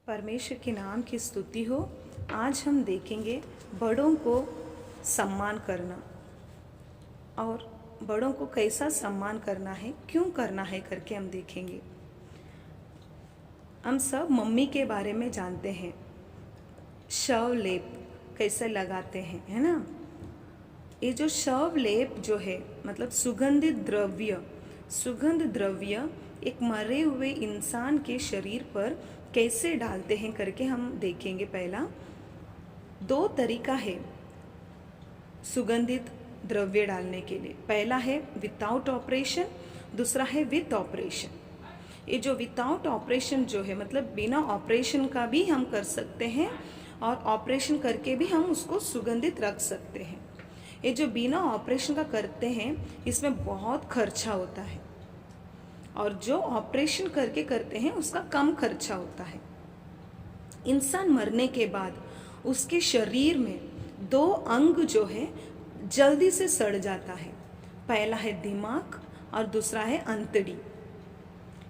परमेश्वर के नाम की स्तुति हो। आज हम देखेंगे बड़ों को सम्मान करना और बड़ों को कैसा सम्मान करना है, क्यों करना है करके हम देखेंगे। हम सब मम्मी के बारे में जानते हैं, शव लेप कैसे लगाते हैं, है ना। ये जो शव लेप जो है मतलब सुगंध द्रव्य एक मरे हुए इंसान के शरीर पर कैसे डालते हैं करके हम देखेंगे। पहला दो तरीका है सुगंधित द्रव्य डालने के लिए। पहला है विदाउट ऑपरेशन, दूसरा है विथ ऑपरेशन। ये जो विदाउट ऑपरेशन जो है मतलब बिना ऑपरेशन का भी हम कर सकते हैं और ऑपरेशन करके भी हम उसको सुगंधित रख सकते हैं। ये जो बिना ऑपरेशन का करते हैं इसमें बहुत खर्चा होता है और जो ऑपरेशन करके करते हैं उसका कम खर्चा होता है। इंसान मरने के बाद उसके शरीर में दो अंग जो है जल्दी से सड़ जाता है। पहला है दिमाग और दूसरा है अंतड़ी।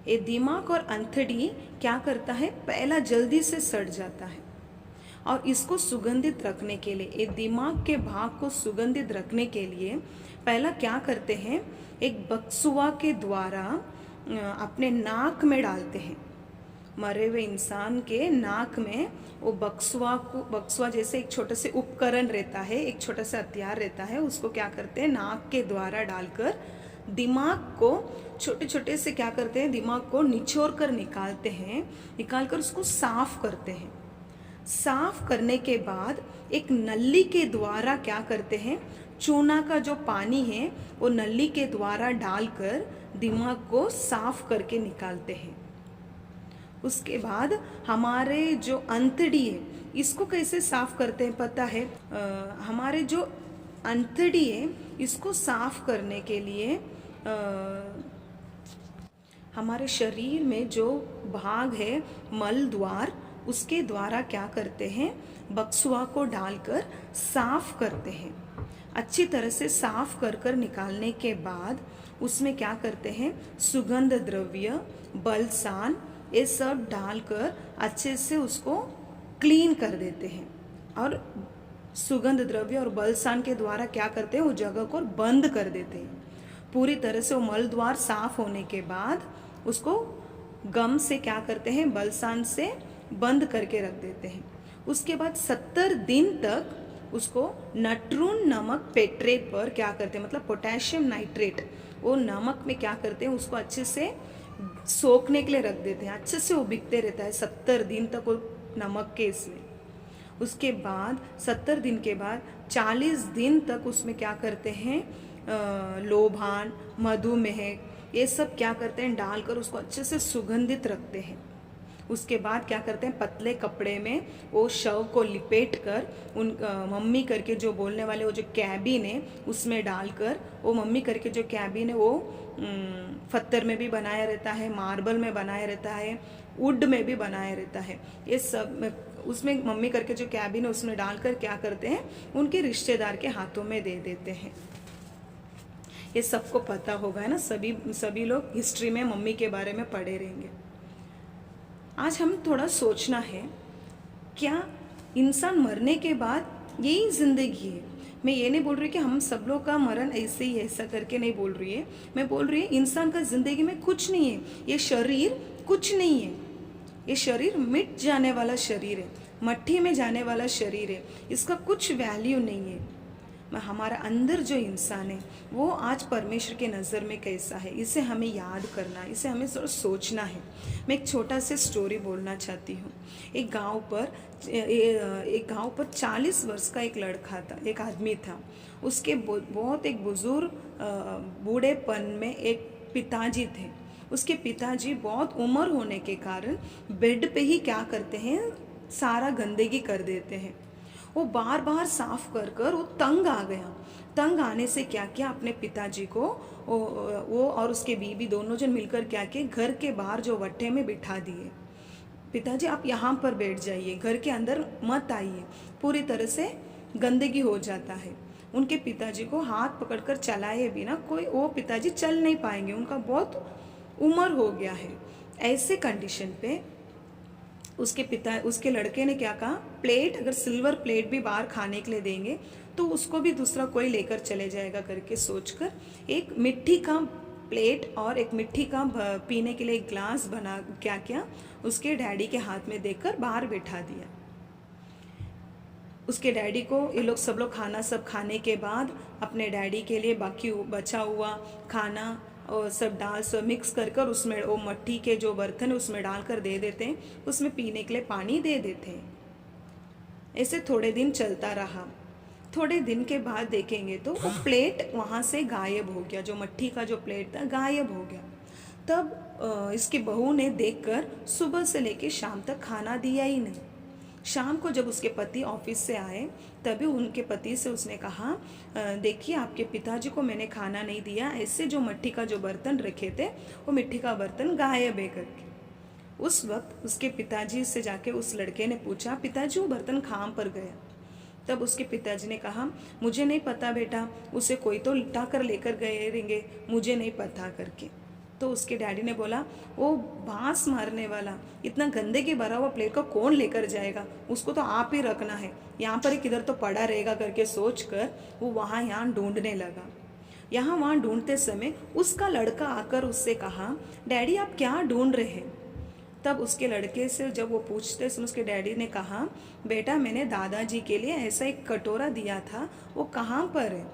ये दिमाग और अंतड़ी क्या करता है, पहला जल्दी से सड़ जाता है और इसको सुगंधित रखने के लिए, ये दिमाग के भाग को सुगंधित रखने के लिए पहला क्या करते हैं, एक बक्सुआ के द्वारा अपने नाक में डालते हैं। मरे हुए इंसान के नाक में वो बक्सुआ जैसे एक छोटा से उपकरण रहता है, एक छोटा सा हथियार रहता है, उसको क्या करते हैं नाक के द्वारा डालकर दिमाग को छोटे छोटे से क्या करते हैं, दिमाग को निचोड़ कर निकाल कर उसको साफ करते हैं। साफ करने के बाद एक नली के द्वारा क्या करते हैं, चूना का जो पानी है वो नली के द्वारा डालकर दिमाग को साफ करके निकालते हैं। उसके बाद हमारे जो अंतड़ी है इसको कैसे साफ करते हैं पता है। हमारे जो अंतड़ी है इसको साफ करने के लिए हमारे शरीर में जो भाग है मल द्वार, उसके द्वारा क्या करते हैं, बक्सुआ को डालकर साफ करते हैं। अच्छी तरह से साफ कर निकालने के बाद उसमें क्या करते हैं, सुगंध द्रव्य, बलसान, ये सब डालकर अच्छे से उसको क्लीन कर देते हैं। और सुगंध द्रव्य और बलसान के द्वारा क्या करते हैं, वो जगह को बंद कर देते हैं। पूरी तरह से वो मल द्वार साफ होने के बाद उसको गम से क्या करते हैं, बलसान से बंद करके रख देते हैं। उसके बाद 70 दिन तक उसको नट्रून नमक पेट्रेट पर क्या करते हैं, मतलब पोटेशियम नाइट्रेट, वो नमक में क्या करते हैं, उसको अच्छे से सोखने के लिए रख देते हैं। अच्छे से वो बिकते रहता है 70 दिन तक वो नमक के इसमें। उसके बाद 70 दिन के बाद 40 दिन तक उसमें क्या करते हैं, लोभान, मधुमेह, ये सब क्या करते हैं डालकर उसको अच्छे से सुगंधित रखते हैं। उसके बाद क्या करते हैं, पतले कपड़े में वो शव को लिपेट कर उन मम्मी करके जो बोलने वाले वो जो कैबिन है उसमें डालकर, वो मम्मी करके जो कैबिन है वो पत्थर में भी बनाया रहता है, मार्बल में बनाया रहता है, वुड में भी बनाया रहता है। ये सब उसमें मम्मी करके जो कैबिन है उसमें डालकर क्या करते हैं, उनके रिश्तेदार के हाथों में दे देते हैं। ये सबको पता होगा है ना, सभी लोग हिस्ट्री में मम्मी के बारे में पढ़े रहेंगे। आज हम थोड़ा सोचना है, क्या इंसान मरने के बाद यही जिंदगी है। मैं ये नहीं बोल रही कि हम सब लोग का मरण ऐसे ही ऐसा करके नहीं बोल रही है। मैं बोल रही है इंसान का जिंदगी में कुछ नहीं है, ये शरीर कुछ नहीं है। ये शरीर मिट जाने वाला शरीर है, मट्टी में जाने वाला शरीर है, इसका कुछ वैल्यू नहीं है। हमारा अंदर जो इंसान है वो आज परमेश्वर के नज़र में कैसा है, इसे हमें याद करना है, इसे हमें थोड़ा सोचना है। मैं एक छोटा सा स्टोरी बोलना चाहती हूँ। एक गांव पर 40 वर्ष का एक लड़का था, एक आदमी था। उसके बहुत एक बुजुर्ग बूढ़ेपन में एक पिताजी थे। उसके पिताजी बहुत उम्र होने के कारण बेड पे ही क्या करते हैं, सारा गंदगी कर देते हैं। वो बार बार साफ कर वो तंग आ गया। तंग आने से क्या किया, अपने पिताजी को वो और उसके बीवी दोनों जन मिलकर क्या किए, घर के बाहर जो वट्टे में बिठा दिए। पिताजी आप यहाँ पर बैठ जाइए, घर के अंदर मत आइए, पूरी तरह से गंदगी हो जाता है। उनके पिताजी को हाथ पकड़कर चलाए बिना कोई वो पिताजी चल नहीं पाएंगे, उनका बहुत उम्र हो गया है। ऐसे कंडीशन पे उसके लड़के ने क्या कहा, प्लेट, अगर सिल्वर प्लेट भी बाहर खाने के लिए देंगे तो उसको भी दूसरा कोई लेकर चले जाएगा करके सोचकर एक मिट्टी का प्लेट और एक मिट्टी का पीने के लिए एक ग्लास बना क्या किया, उसके डैडी के हाथ में देकर बाहर बैठा दिया। उसके डैडी को ये लोग सब लोग खाना सब खाने के बाद अपने डैडी के लिए बाकी बचा हुआ खाना और सब डाल सब मिक्स कर कर उसमें वो मिट्टी के जो बर्तन है उसमें डालकर दे देते हैं, उसमें पीने के लिए पानी दे देते हैं। ऐसे थोड़े दिन चलता रहा। थोड़े दिन के बाद देखेंगे तो वो प्लेट वहाँ से गायब हो गया, जो मिट्टी का जो प्लेट था गायब हो गया। तब इसकी बहू ने देखकर सुबह से लेकर शाम तक खाना दिया ही नहीं। शाम को जब उसके पति ऑफिस से आए तभी उनके पति से उसने कहा, देखिए आपके पिताजी को मैंने खाना नहीं दिया, ऐसे जो मिट्टी का जो बर्तन रखे थे वो मिट्टी का बर्तन गायब है करके। उस वक्त उसके पिताजी से जाके उस लड़के ने पूछा, पिताजी वो बर्तन कहाँ पर गया? तब उसके पिताजी ने कहा, मुझे नहीं पता बेटा, उसे कोई तो लिटा कर लेकर गए रहेंगे, मुझे नहीं पता करके। तो उसके डैडी ने बोला, वो बांस मारने वाला इतना गंदे के भरा हुआ प्लेट को कौन लेकर जाएगा, उसको तो आप ही रखना है, यहाँ पर किधर तो पड़ा रहेगा करके सोचकर वो वहाँ यहाँ ढूंढने लगा। यहाँ वहाँ ढूंढते समय उसका लड़का आकर उससे कहा, डैडी आप क्या ढूंढ रहे हैं? तब उसके लड़के से जब वो पूछते सुन उसके डैडी ने कहा, बेटा मैंने दादाजी के लिए ऐसा एक कटोरा दिया था, वो कहाँ पर है?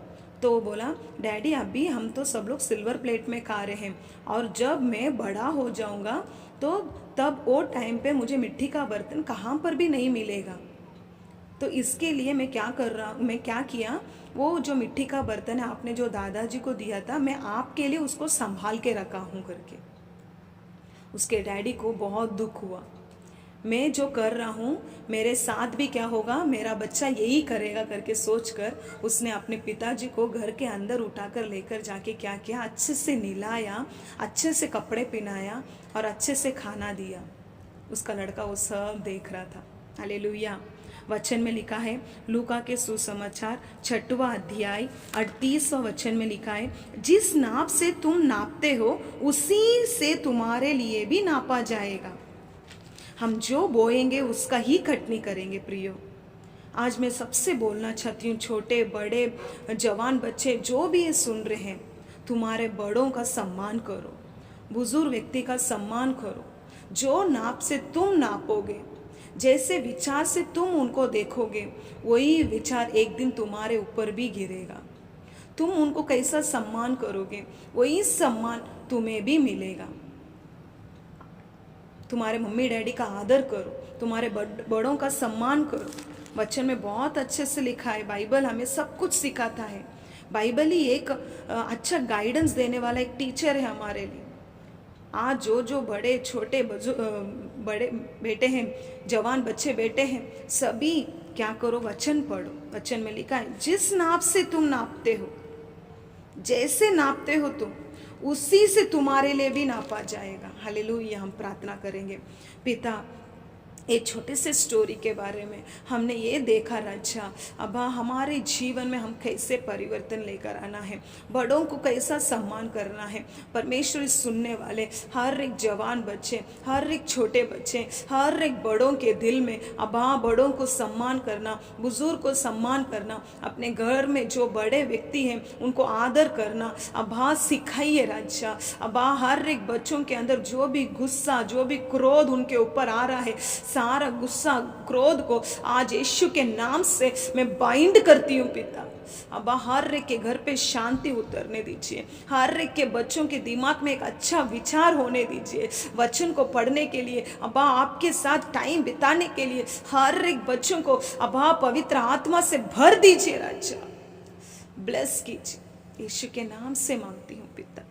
तो वो बोला, डैडी अभी हम तो सब लोग सिल्वर प्लेट में खा रहे हैं और जब मैं बड़ा हो जाऊंगा तो तब वो टाइम पे मुझे मिट्टी का बर्तन कहाँ पर भी नहीं मिलेगा। तो इसके लिए मैं क्या किया, वो जो मिट्टी का बर्तन है आपने जो दादाजी को दिया था, मैं आपके लिए उसको संभाल के रखा हूँ करके। उसके डैडी को बहुत दुख हुआ, मैं जो कर रहा हूँ मेरे साथ भी क्या होगा, मेरा बच्चा यही करेगा करके सोचकर उसने अपने पिताजी को घर के अंदर उठाकर लेकर जाके क्या किया, अच्छे से नहलाया, अच्छे से कपड़े पहनाया और अच्छे से खाना दिया। उसका लड़का वो सब देख रहा था। हालेलुया। वचन में लिखा है, लूका के सुसमाचार 6वां अध्याय 38वां वचन में लिखा है, जिस नाप से तुम नापते हो उसी से तुम्हारे लिए भी नापा जाएगा। हम जो बोएंगे उसका ही कटनी करेंगे। प्रियो, आज मैं सबसे बोलना चाहती हूँ, छोटे बड़े जवान बच्चे जो भी ये सुन रहे हैं, तुम्हारे बड़ों का सम्मान करो, बुजुर्ग व्यक्ति का सम्मान करो। जो नाप से तुम नापोगे, जैसे विचार से तुम उनको देखोगे, वही विचार एक दिन तुम्हारे ऊपर भी गिरेगा। तुम उनको कैसा सम्मान करोगे, वही सम्मान तुम्हें भी मिलेगा। तुम्हारे मम्मी डैडी का आदर करो, तुम्हारे बड़ों का सम्मान करो। वचन में बहुत अच्छे से लिखा है, बाइबल हमें सब कुछ सिखाता है। बाइबल ही एक अच्छा गाइडेंस देने वाला एक टीचर है हमारे लिए। आज जो बड़े छोटे बड़े बेटे हैं, जवान बच्चे बेटे हैं, सभी क्या करो, वचन पढ़ो। वचन में लिखा है, जिस नाप से तुम नापते हो, जैसे नापते हो तुम, उसी से तुम्हारे लिए भी नापा जाएगा। हालेलुया। हम प्रार्थना करेंगे। पिता, एक छोटे से स्टोरी के बारे में हमने ये देखा राजा, अब हमारे जीवन में हम कैसे परिवर्तन लेकर आना है, बड़ों को कैसा सम्मान करना है। परमेश्वर सुनने वाले हर एक जवान बच्चे, हर एक छोटे बच्चे, हर एक बड़ों के दिल में अब बड़ों को सम्मान करना, बुजुर्ग को सम्मान करना, अपने घर में जो बड़े व्यक्ति हैं उनको आदर करना अब सिखाइए राजा। अब हर एक बच्चों के अंदर जो भी गुस्सा, जो भी क्रोध उनके ऊपर आ रहा है, सारा गुस्सा क्रोध को आज यीशु के नाम से मैं बाइंड करती हूँ पिता। अब हर एक के घर पे शांति उतरने दीजिए, हर एक के बच्चों के दिमाग में एक अच्छा विचार होने दीजिए, वचन को पढ़ने के लिए, अब आपके साथ टाइम बिताने के लिए हर एक बच्चों को अब पवित्र आत्मा से भर दीजिए राजा। ब्लेस कीजिए, यीशु के नाम से मांगती हूँ पिता।